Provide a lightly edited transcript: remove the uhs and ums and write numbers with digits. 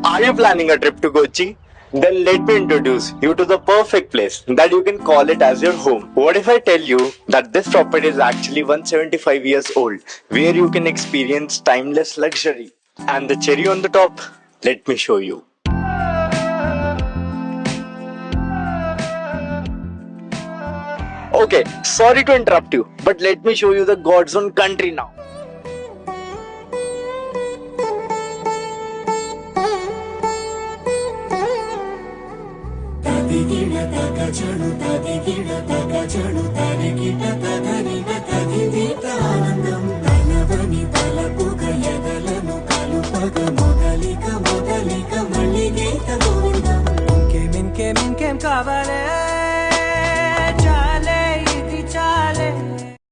Are you planning a trip to Kochi? Then let me introduce you to the perfect place that you can call it as your home. What if I tell you that this property is actually 175 years old, where you can experience timeless luxury? And the cherry on the top? Let me show you. Okay, sorry to interrupt you, but let me show you the God's own country now.